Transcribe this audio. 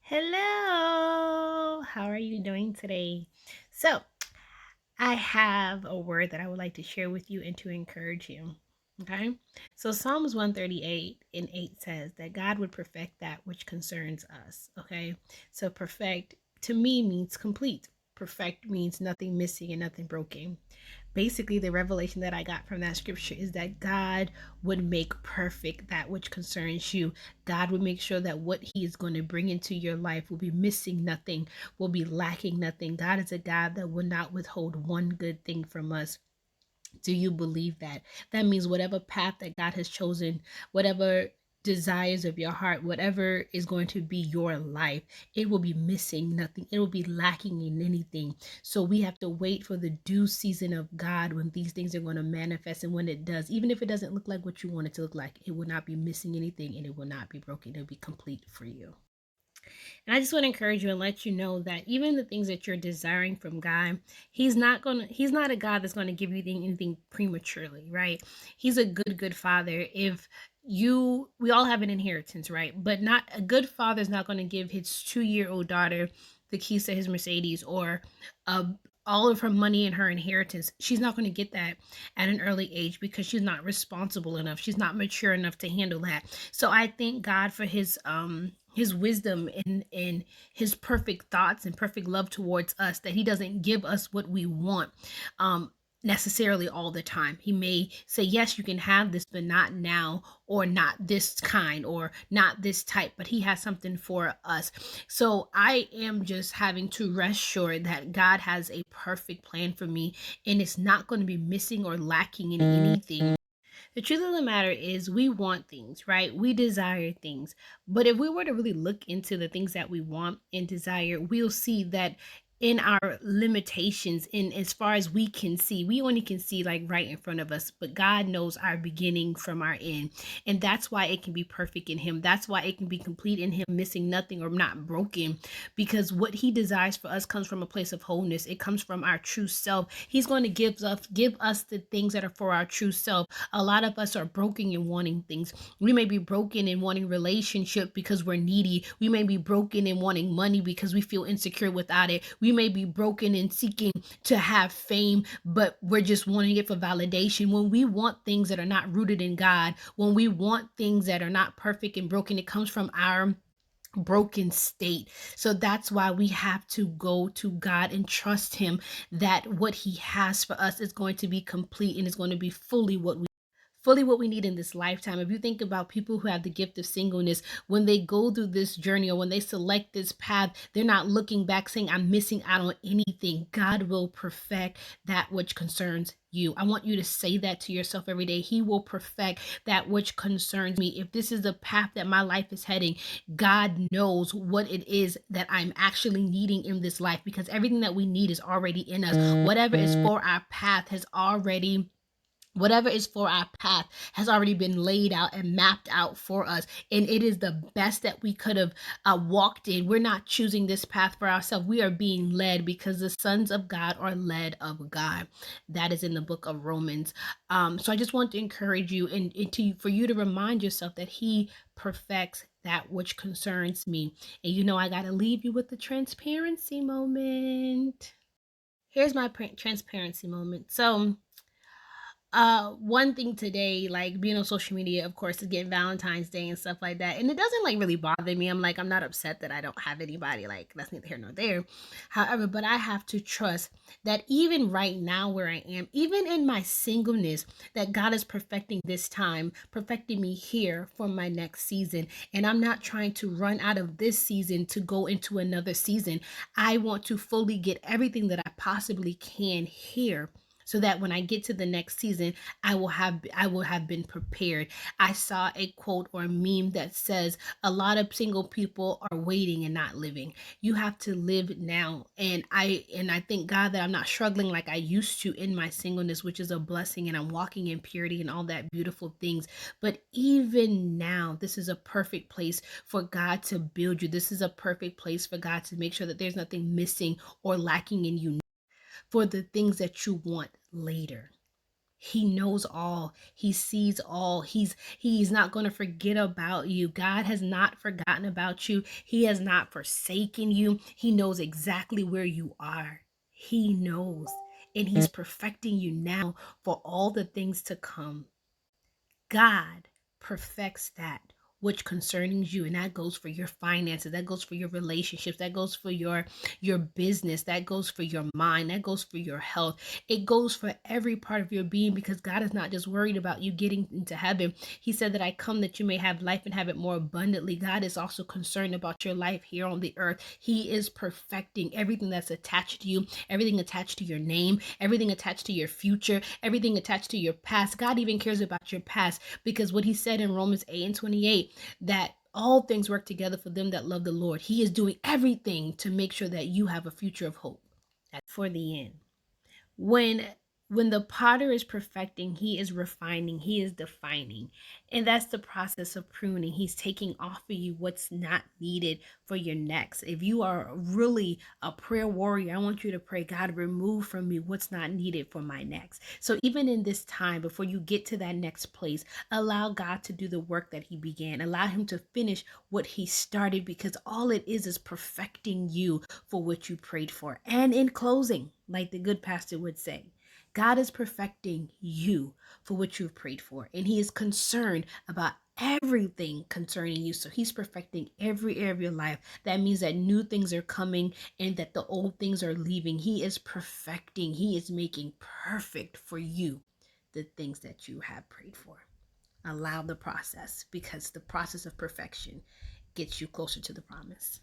Hello, how are you doing today? So, I have a word that I would like to share with you and to encourage you. Okay, so Psalms 138 and 8 says that God would perfect that which concerns us. Okay, so perfect to me means complete. Perfect means nothing missing and nothing broken. Basically, the revelation that I got from that scripture is that God would make perfect that which concerns you. God would make sure that what He is going to bring into your life will be missing nothing, will be lacking nothing. God is a God that will not withhold one good thing from us. Do you believe that? That means whatever path that God has chosen, whatever desires of your heart, whatever is going to be your life, it will be missing nothing. It will be lacking in anything. So we have to wait for the due season of God when these things are going to manifest. And when it does, even if it doesn't look like what you want it to look like, it will not be missing anything and it will not be broken. It'll be complete for you. And I just want to encourage you and let you know that even the things that you're desiring from God, he's not a God that's going to give you anything prematurely, right? He's a good father. If we all have an inheritance, right? But not a good father is not going to give his 2-year-old daughter the keys to his Mercedes or uh, all of her money and her inheritance. She's not going to get that at an early age because she's not responsible enough. She's not mature enough to handle that. So I thank God for his wisdom and his perfect thoughts and perfect love towards us, that he doesn't give us what we want necessarily all the time. He may say, yes, you can have this, but not now, or not this kind, or not this type, but he has something for us. So I am just having to rest sure that God has a perfect plan for me, and it's not going to be missing or lacking in anything. The truth of the matter is, we want things, right? We desire things. But if we were to really look into the things that we want and desire, we'll see that in our limitations, in as far as we can see, we only can see like right in front of us, but God knows our beginning from our end. And that's why it can be perfect in Him. That's why it can be complete in Him, missing nothing or not broken, because what He desires for us comes from a place of wholeness. It comes from our true self. He's going to give us the things that are for our true self. A lot of us are broken in wanting things. We may be broken in wanting relationship because we're needy. We may be broken in wanting money because we feel insecure without it. We may be broken in seeking to have fame, but we're just wanting it for validation. When we want things that are not rooted in God, when we want things that are not perfect and broken, it comes from our broken state. So that's why we have to go to God and trust Him that what He has for us is going to be complete and is going to be fully what we need in this lifetime. If you think about people who have the gift of singleness, when they go through this journey or when they select this path, they're not looking back saying, I'm missing out on anything. God will perfect that which concerns you. I want you to say that to yourself every day. He will perfect that which concerns me. If this is the path that my life is heading, God knows what it is that I'm actually needing in this life, because everything that we need is already in us. Whatever is for our path has already been laid out and mapped out for us. And it is the best that we could have walked in. We're not choosing this path for ourselves. We are being led because the sons of God are led of God. That is in the book of Romans. So I just want to encourage you for you to remind yourself that He perfects that which concerns me. And I got to leave you with the transparency moment. Here's my transparency moment. So, one thing today, like being on social media, of course, is getting Valentine's Day and stuff like that, and it doesn't like really bother me. I'm not upset that I don't have anybody. Like, that's neither here nor there. However, but I have to trust that even right now where I am, even in my singleness, that God is perfecting this time, perfecting me here for my next season. And I'm not trying to run out of this season to go into another season. I want to fully get everything that I possibly can here, so that when I get to the next season, I will have been prepared. I saw a quote or a meme that says a lot of single people are waiting and not living. You have to live now. And I thank God that I'm not struggling like I used to in my singleness, which is a blessing, and I'm walking in purity and all that beautiful things. But even now, this is a perfect place for God to build you. This is a perfect place for God to make sure that there's nothing missing or lacking in you for the things that you want later. He knows all. He sees all. He's not going to forget about you. God has not forgotten about you. He has not forsaken you. He knows exactly where you are. He knows. And he's perfecting you now for all the things to come. God perfects that which concerns you, and that goes for your finances, that goes for your relationships, that goes for your business, that goes for your mind, that goes for your health. It goes for every part of your being, because God is not just worried about you getting into heaven. He said that I come that you may have life and have it more abundantly. God is also concerned about your life here on the earth. He is perfecting everything that's attached to you, everything attached to your name, everything attached to your future, everything attached to your past. God even cares about your past, because what he said in Romans 8:28, that all things work together for them that love the Lord. He is doing everything to make sure that you have a future of hope. That's for the end. When the potter is perfecting, he is refining, he is defining. And that's the process of pruning. He's taking off of you what's not needed for your next. If you are really a prayer warrior, I want you to pray, God, remove from me what's not needed for my next. So even in this time, before you get to that next place, allow God to do the work that he began. Allow him to finish what he started, because all it is perfecting you for what you prayed for. And in closing, like the good pastor would say, God is perfecting you for what you've prayed for, and he is concerned about everything concerning you. So he's perfecting every area of your life. That means that new things are coming and that the old things are leaving. He is perfecting, he is making perfect for you the things that you have prayed for. Allow the process, because the process of perfection gets you closer to the promise.